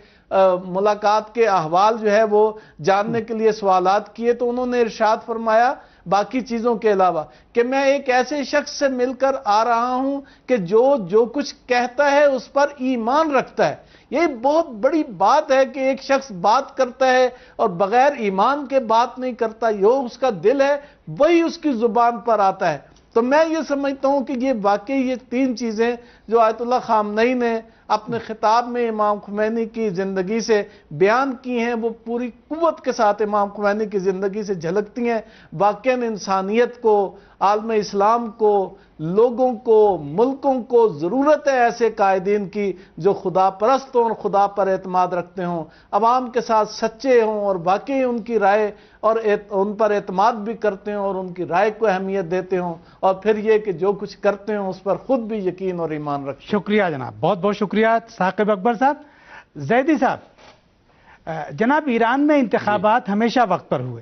ملاقات کے احوال جو ہے وہ جاننے کے لیے سوالات کیے، تو انہوں نے ارشاد فرمایا باقی چیزوں کے علاوہ کہ میں ایک ایسے شخص سے مل کر آ رہا ہوں کہ جو کچھ کہتا ہے اس پر ایمان رکھتا ہے۔ یہ بہت بڑی بات ہے کہ ایک شخص بات کرتا ہے اور بغیر ایمان کے بات نہیں کرتا، یہ اس کا دل ہے وہی اس کی زبان پر آتا ہے۔ تو میں یہ سمجھتا ہوں کہ یہ واقعی یہ 3 چیزیں جو آیت اللہ خامنئی نے اپنے خطاب میں امام خمینی کی زندگی سے بیان کی ہیں وہ پوری قوت کے ساتھ امام خمینی کی زندگی سے جھلکتی ہیں۔ واقعاً انسانیت کو، عالم اسلام کو، لوگوں کو، ملکوں کو ضرورت ہے ایسے قائدین کی جو خدا پرست ہوں اور خدا پر اعتماد رکھتے ہوں، عوام کے ساتھ سچے ہوں اور واقعی ان کی رائے اور ان پر اعتماد بھی کرتے ہوں اور ان کی رائے کو اہمیت دیتے ہوں، اور پھر یہ کہ جو کچھ کرتے ہوں اس پر خود بھی یقین اور ایمان رکھتے ہیں۔ شکریہ جناب، بہت بہت شکریہ ثاقب اکبر صاحب۔ زیدی صاحب، جناب ایران میں انتخابات ہمیشہ وقت پر ہوئے،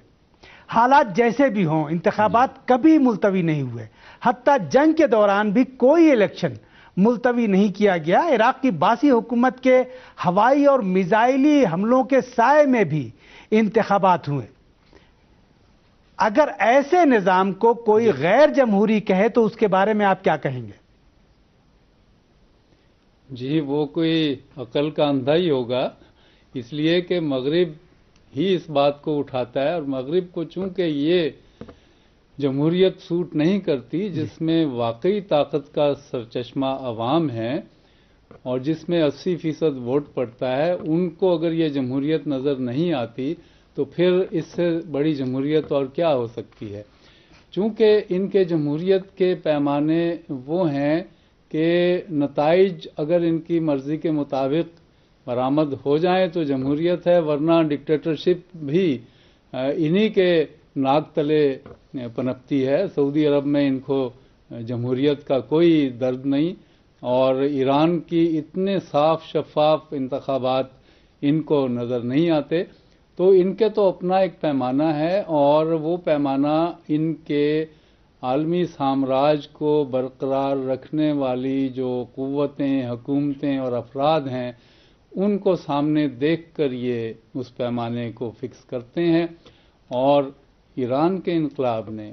حالات جیسے بھی ہوں انتخابات کبھی ملتوی نہیں ہوئے، حتیٰ جنگ کے دوران بھی کوئی الیکشن ملتوی نہیں کیا گیا۔ عراق کی باسی حکومت کے ہوائی اور میزائلی حملوں کے سائے میں بھی انتخابات ہوئے۔ اگر ایسے نظام کو کوئی غیر جمہوری کہے تو اس کے بارے میں آپ کیا کہیں گے؟ جی، وہ کوئی عقل کا اندھا ہی ہوگا، اس لیے کہ مغرب ہی اس بات کو اٹھاتا ہے، اور مغرب کو چونکہ یہ جمہوریت سوٹ نہیں کرتی جس میں واقعی طاقت کا سرچشمہ عوام ہے، اور جس میں 80% ووٹ پڑتا ہے، ان کو اگر یہ جمہوریت نظر نہیں آتی تو پھر اس سے بڑی جمہوریت اور کیا ہو سکتی ہے؟ چونکہ ان کے جمہوریت کے پیمانے وہ ہیں کہ نتائج اگر ان کی مرضی کے مطابق برآمد ہو جائیں تو جمہوریت ہے، ورنہ ڈکٹیٹرشپ بھی انہی کے ناک تلے پنپتی ہے۔ سعودی عرب میں ان کو جمہوریت کا کوئی درد نہیں، اور ایران کی اتنے صاف شفاف انتخابات ان کو نظر نہیں آتے، تو ان کے تو اپنا ایک پیمانہ ہے، اور وہ پیمانہ ان کے عالمی سامراج کو برقرار رکھنے والی جو قوتیں، حکومتیں اور افراد ہیں، ان کو سامنے دیکھ کر یہ اس پیمانے کو فکس کرتے ہیں۔ اور ایران کے انقلاب نے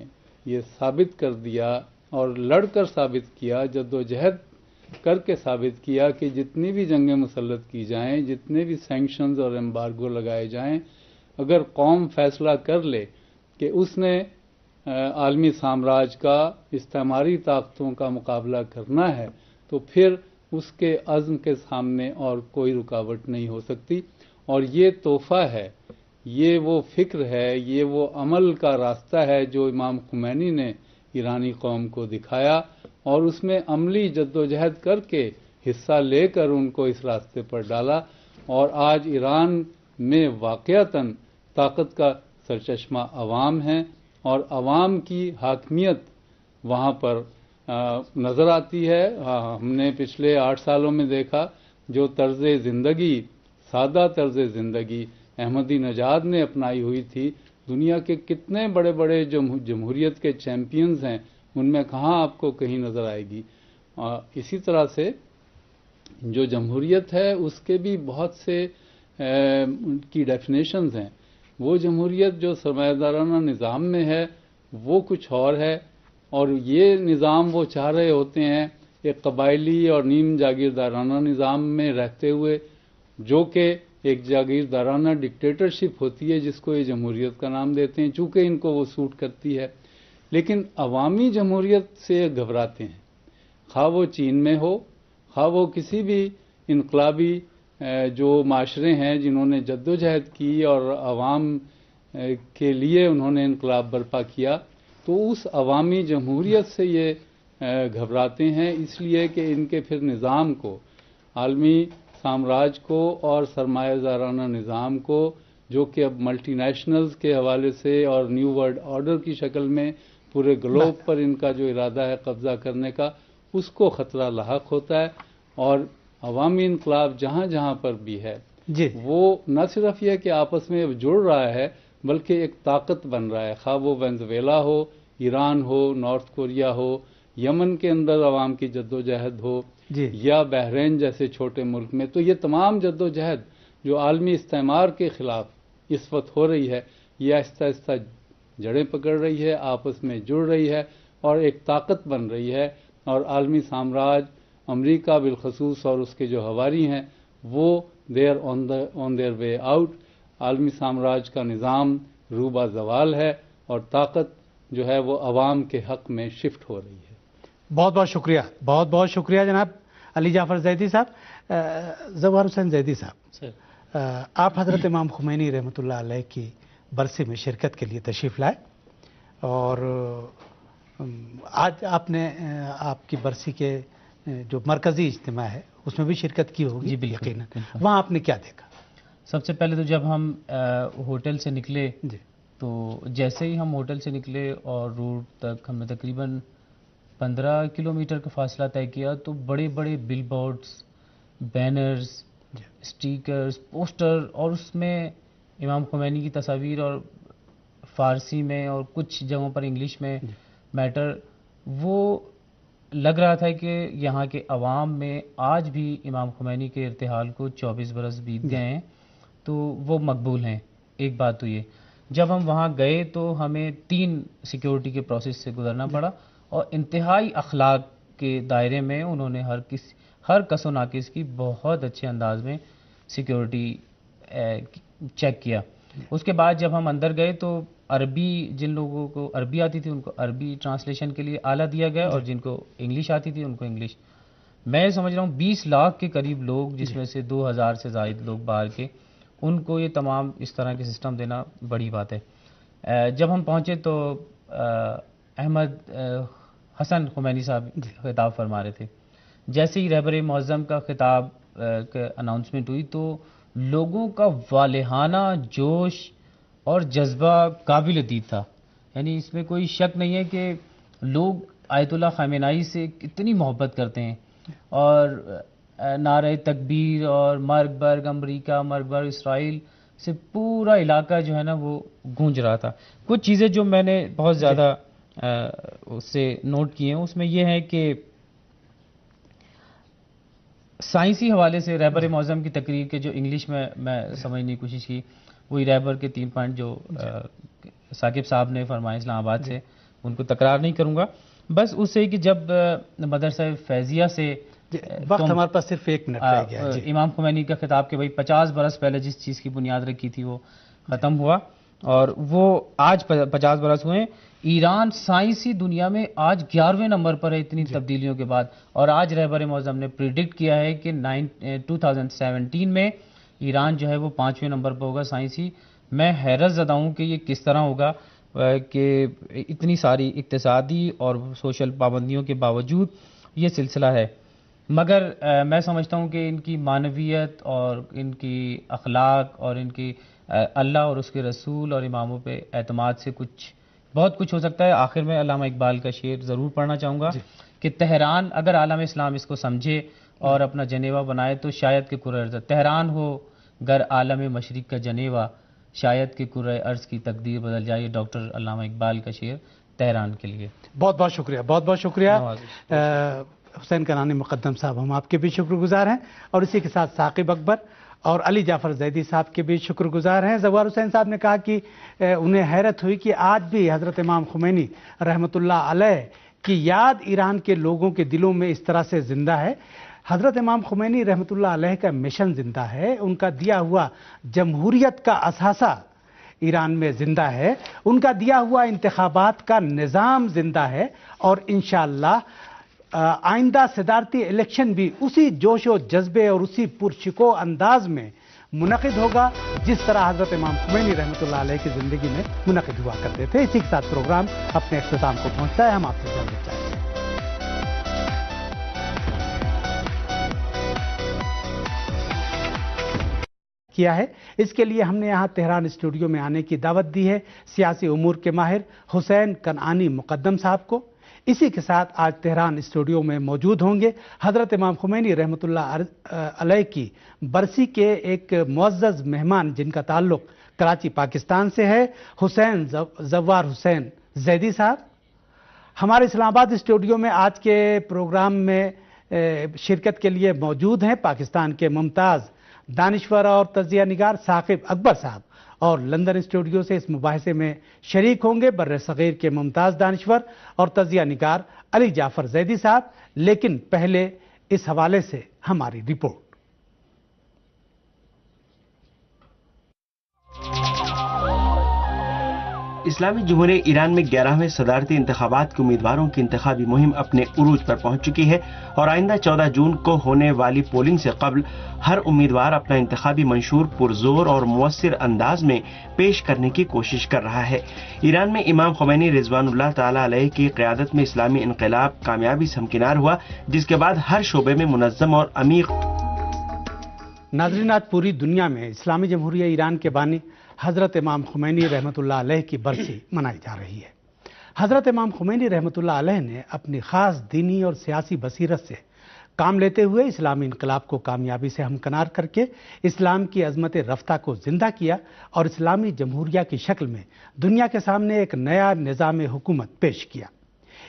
یہ ثابت کر دیا اور لڑ کر ثابت کیا، جدوجہد کر کے ثابت کیا کہ جتنی بھی جنگیں مسلط کی جائیں، جتنے بھی سینکشنز اور ایمبارگو لگائے جائیں، اگر قوم فیصلہ کر لے کہ اس نے عالمی سامراج کا، استعماری طاقتوں کا مقابلہ کرنا ہے، تو پھر اس کے عزم کے سامنے اور کوئی رکاوٹ نہیں ہو سکتی۔ اور یہ تحفہ ہے، یہ وہ فکر ہے، یہ وہ عمل کا راستہ ہے جو امام خمینی نے ایرانی قوم کو دکھایا، اور اس میں عملی جدوجہد کر کے حصہ لے کر ان کو اس راستے پر ڈالا، اور آج ایران میں واقعتاً طاقت کا سرچشمہ عوام ہے، اور عوام کی حاکمیت وہاں پر نظر آتی ہے۔ ہم نے پچھلے 8 سالوں میں دیکھا جو طرز زندگی، سادہ طرز زندگی احمدی نژاد نے اپنائی ہوئی تھی، دنیا کے کتنے بڑے بڑے جو جمہوریت کے چیمپئنز ہیں ان میں کہاں آپ کو کہیں نظر آئے گی۔ اسی طرح سے جو جمہوریت ہے اس کے بھی بہت سے کی ڈیفینیشنز ہیں۔ وہ جمہوریت جو سرمایہ دارانہ نظام میں ہے وہ کچھ اور ہے، اور یہ نظام وہ چاہ رہے ہوتے ہیں ایک قبائلی اور نیم جاگیردارانہ نظام میں رہتے ہوئے، جو کہ ایک جاگیردارانہ ڈکٹیٹرشپ ہوتی ہے جس کو یہ جمہوریت کا نام دیتے ہیں، چونکہ ان کو وہ سوٹ کرتی ہے۔ لیکن عوامی جمہوریت سے گھبراتے ہیں، خواہ وہ چین میں ہو، خواہ وہ کسی بھی انقلابی جو معاشرے ہیں جنہوں نے جدوجہد کی اور عوام کے لیے انہوں نے انقلاب برپا کیا، تو اس عوامی جمہوریت سے یہ گھبراتے ہیں، اس لیے کہ ان کے پھر نظام کو، عالمی سامراج کو اور سرمایہ دارانہ نظام کو، جو کہ اب ملٹی نیشنلز کے حوالے سے اور نیو ورلڈ آرڈر کی شکل میں پورے گلوب پر ان کا جو ارادہ ہے قبضہ کرنے کا، اس کو خطرہ لاحق ہوتا ہے۔ اور عوامی انقلاب جہاں جہاں پر بھی ہے وہ نہ صرف یہ کہ آپس میں جڑ رہا ہے بلکہ ایک طاقت بن رہا ہے، خواہ وہ وینزویلا ہو، ایران ہو، نارتھ کوریا ہو، یمن کے اندر عوام کی جدوجہد ہو، یا بحرین جیسے چھوٹے ملک میں۔ تو یہ تمام جدوجہد جو عالمی استعمار کے خلاف اس وقت ہو رہی ہے، یہ آہستہ آہستہ جڑیں پکڑ رہی ہے، آپس میں جڑ رہی ہے اور ایک طاقت بن رہی ہے، اور عالمی سامراج، امریکہ بالخصوص اور اس کے جو حواری ہیں، وہ دیر آن دیئر وے آؤٹ۔ عالمی سامراج کا نظام روبہ زوال ہے، اور طاقت جو ہے وہ عوام کے حق میں شفٹ ہو رہی ہے۔ بہت بہت شکریہ، بہت بہت شکریہ جناب علی جعفر زیدی صاحب۔ ظفر حسین زیدی صاحب، آپ حضرت امام خمینی رحمۃ اللہ علیہ کی برسی میں شرکت کے لیے تشریف لائے، اور آج آپ نے آپ کی برسی کے جو مرکزی اجتماع ہے اس میں بھی شرکت کی ہوگی؟ جی بالکل، یقیناً۔ وہاں آپ نے کیا دیکھا؟ سب سے پہلے تو جب ہم ہوٹل سے نکلے تو جیسے ہی ہم ہوٹل سے نکلے اور روڈ تک ہم نے تقریباً 15 کلومیٹر کا فاصلہ طے کیا، تو بڑے بڑے بل بورڈز، بینرز، اسٹیکرز، پوسٹر، اور اس میں امام خمینی کی تصاویر، اور فارسی میں اور کچھ جگہوں پر انگلش میں میٹر، وہ لگ رہا تھا کہ یہاں کے عوام میں آج بھی امام خمینی کے ارتحال کو 24 برس بیت گئے ہیں تو وہ مقبول ہیں۔ ایک بات تو یہ، جب ہم وہاں گئے تو ہمیں 3 سیکیورٹی کے پروسیس سے گزرنا پڑا، اور انتہائی اخلاق کے دائرے میں انہوں نے ہر کس و ناقص کی بہت اچھے انداز میں سیکیورٹی چیک کیا۔ اس کے بعد جب ہم اندر گئے تو عربی، جن لوگوں کو عربی آتی تھی ان کو عربی ٹرانسلیشن کے لیے آلہ دیا گیا، اور جن کو انگلش آتی تھی ان کو انگلش میں سمجھ رہا ہوں 20 لاکھ کے قریب لوگ، جس میں سے 2000 سے زائد لوگ باہر کے، ان کو یہ تمام اس طرح کے سسٹم دینا بڑی بات ہے۔ جب ہم پہنچے تو احمد حسن خمینی صاحب خطاب فرما رہے تھے۔ جیسے ہی رہبر معظم کا خطاب اناؤنسمنٹ ہوئی تو لوگوں کا والہانہ جوش اور جذبہ قابل دید تھا، یعنی اس میں کوئی شک نہیں ہے کہ لوگ آیت اللہ خامنہئی سے کتنی محبت کرتے ہیں، اور نعرہ تکبیر اور مرگ برگ امریکہ، مرگ برگ اسرائیل سے پورا علاقہ جو ہے نا وہ گونج رہا تھا۔ کچھ چیزیں جو میں نے بہت زیادہ اس سے نوٹ کی ہیں، اس میں یہ ہے کہ سائنسی حوالے سے رہبر معظم کی تقریر کے جو انگلش میں سمجھنے کی کوشش کی، وہی رہبر کے 3 پوائنٹ جو ثاقب صاحب نے فرمائے اسلام آباد سے، ان کو تکرار نہیں کروں گا، بس اس سے کہ جب مدرسہ فیضیہ سے وقت ہمارے پاس صرف 1 منٹ رہ گیا، امام خمینی کا خطاب کہ بھائی 50 برس پہلے جس چیز کی بنیاد رکھی تھی وہ ختم ہوا، اور وہ آج 50 برس ہوئے۔ ایران سائنسی دنیا میں آج 11ویں نمبر پر ہے اتنی تبدیلیوں کے بعد، اور آج رہبر معظم نے پریڈکٹ کیا ہے کہ 2017 میں ایران جو ہے وہ 5ویں نمبر پر ہوگا سائنسی۔ میں حیرت زدہ ہوں کہ یہ کس طرح ہوگا کہ اتنی ساری اقتصادی اور سوشل پابندیوں کے باوجود یہ سلسلہ ہے، مگر میں سمجھتا ہوں کہ ان کی معنویت اور ان کی اخلاق اور ان کی اللہ اور اس کے رسول اور اماموں پہ اعتماد سے بہت کچھ ہو سکتا ہے۔ آخر میں علامہ اقبال کا شعر ضرور پڑھنا چاہوں گا کہ تہران، اگر عالم اسلام اس کو سمجھے اور اپنا جنیوا بنائے تو شاید کہ کرۂ ارض، تہران ہو گر عالم مشرق کا جنیوا، شاید کہ کرۂ ارض کی تقدیر بدل جائے۔ ڈاکٹر علامہ اقبال کا شعر تہران کے لیے۔ بہت بہت شکریہ، بہت بہت شکریہ حسین کنعانی مقدم صاحب، ہم آپ کے بھی شکر گزار ہیں، اور اسی کے ساتھ ثاقب اکبر اور علی جعفر زیدی صاحب کے بھی شکر گزار ہیں۔ زوار حسین صاحب نے کہا کہ انہیں حیرت ہوئی کہ آج بھی حضرت امام خمینی رحمۃ اللہ علیہ کی یاد ایران کے لوگوں کے دلوں میں اس طرح سے زندہ ہے۔ حضرت امام خمینی رحمۃ اللہ علیہ کا مشن زندہ ہے، ان کا دیا ہوا جمہوریت کا اثاثہ ایران میں زندہ ہے، ان کا دیا ہوا انتخابات کا نظام زندہ ہے، اور انشاءاللہ آئندہ صدارتی الیکشن بھی اسی جوش و جذبے اور اسی پرشکو انداز میں منعقد ہوگا جس طرح حضرت امام خمینی رحمۃ اللہ علیہ کی زندگی میں منعقد ہوا کرتے تھے۔ اسی کے ساتھ پروگرام اپنے اختتام کو پہنچتا ہے، ہم آپ سے جلد چاہتے ہیں کیا ہے۔ اس کے لیے ہم نے یہاں تہران اسٹوڈیو میں آنے کی دعوت دی ہے سیاسی امور کے ماہر حسین کنعانی مقدم صاحب کو۔ اسی کے ساتھ آج تہران اسٹوڈیو میں موجود ہوں گے حضرت امام خمینی رحمۃ اللہ علیہ کی برسی کے ایک معزز مہمان جن کا تعلق کراچی پاکستان سے ہے، حسین زوار حسین زیدی صاحب۔ ہمارے اسلام آباد اسٹوڈیو میں آج کے پروگرام میں شرکت کے لیے موجود ہیں پاکستان کے ممتاز دانشور اور تجزیہ نگار ثاقب اکبر صاحب، اور لندن اسٹوڈیو سے اس مباحثے میں شریک ہوں گے بر صغیر کے ممتاز دانشور اور تجزیہ نگار علی جعفر زیدی صاحب۔ لیکن پہلے اس حوالے سے ہماری رپورٹ۔ اسلامی جمہوریہ ایران میں 11ویں صدارتی انتخابات کے امیدواروں کی انتخابی مہم اپنے عروج پر پہنچ چکی ہے، اور آئندہ 14 جون کو ہونے والی پولنگ سے قبل ہر امیدوار اپنا انتخابی منشور پرزور اور مؤثر انداز میں پیش کرنے کی کوشش کر رہا ہے۔ ایران میں امام خمینی رضوان اللہ تعالی علیہ کی قیادت میں اسلامی انقلاب کامیابی سے ہمکنار ہوا، جس کے بعد ہر شعبے میں منظم اور عمیق۔ ناظرین، آج پوری دنیا میں اسلامی جمہوریہ ایران کے بانی حضرت امام خمینی رحمۃ اللہ علیہ کی برسی منائی جا رہی ہے۔ حضرت امام خمینی رحمۃ اللہ علیہ نے اپنی خاص دینی اور سیاسی بصیرت سے کام لیتے ہوئے اسلامی انقلاب کو کامیابی سے ہمکنار کر کے اسلام کی عظمت رفتہ کو زندہ کیا، اور اسلامی جمہوریہ کی شکل میں دنیا کے سامنے ایک نیا نظام حکومت پیش کیا۔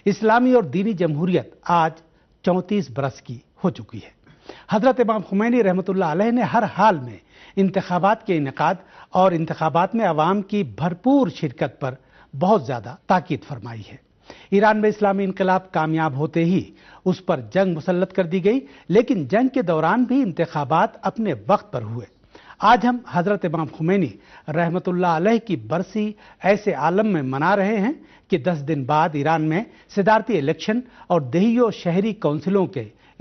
اسلامی اور دینی جمہوریت آج 34 برس کی ہو چکی ہے۔ حضرت امام خمینی رحمۃ اللہ علیہ نے ہر حال میں انتخابات کے انعقاد اور انتخابات میں عوام کی بھرپور شرکت پر بہت زیادہ تاکید فرمائی ہے۔ ایران میں اسلامی انقلاب کامیاب ہوتے ہی اس پر جنگ مسلط کر دی گئی، لیکن جنگ کے دوران بھی انتخابات اپنے وقت پر ہوئے۔ آج ہم حضرت امام خمینی رحمۃ اللہ علیہ کی برسی ایسے عالم میں منا رہے ہیں کہ 10 دن بعد ایران میں صدارتی الیکشن اور دیہی و شہری کونسلوں کے